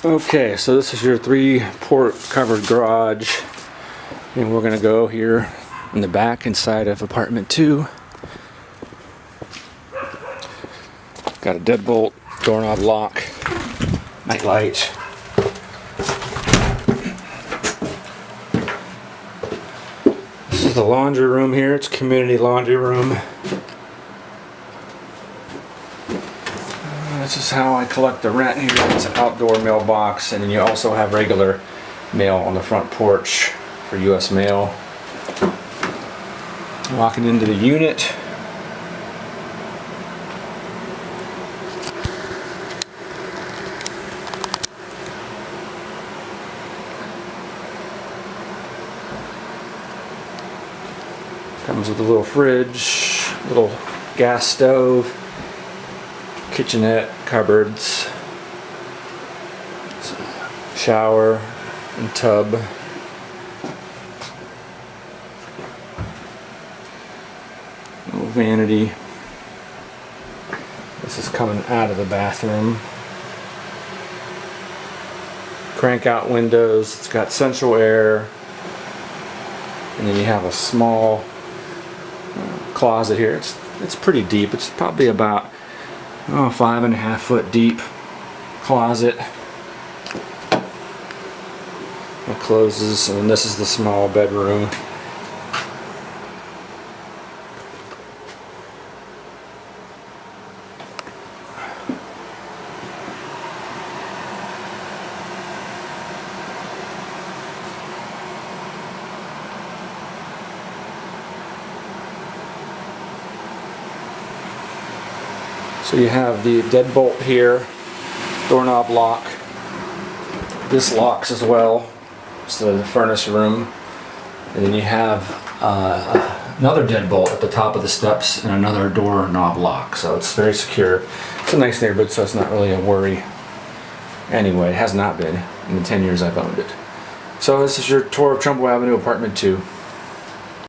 Okay, so this is your 3-port covered garage, and we're gonna go here in the back inside of apartment 2. Got a deadbolt, doorknob lock, night light. This is the laundry room here. It's a community laundry room. This is how I collect the rent here. It's an outdoor mailbox, and then you also have regular mail on the front porch for U.S. mail. Walking into the unit. Comes with a little fridge, little gas stove, kitchenette, cupboards, shower and tub. Little vanity. This is coming out of the bathroom. Crank out windows. It's got central air. And then you have a small closet here. It's pretty deep. It's probably about 5.5 foot deep closet. It closes, and this is the small bedroom. So you have the deadbolt here, doorknob lock. This locks as well. It's the furnace room. And then you have another deadbolt at the top of the steps and another doorknob lock. So it's very secure. It's a nice neighborhood, so it's not really a worry. Anyway, it has not been in the 10 years I've owned it. So this is your tour of Trumbull Avenue, apartment 2.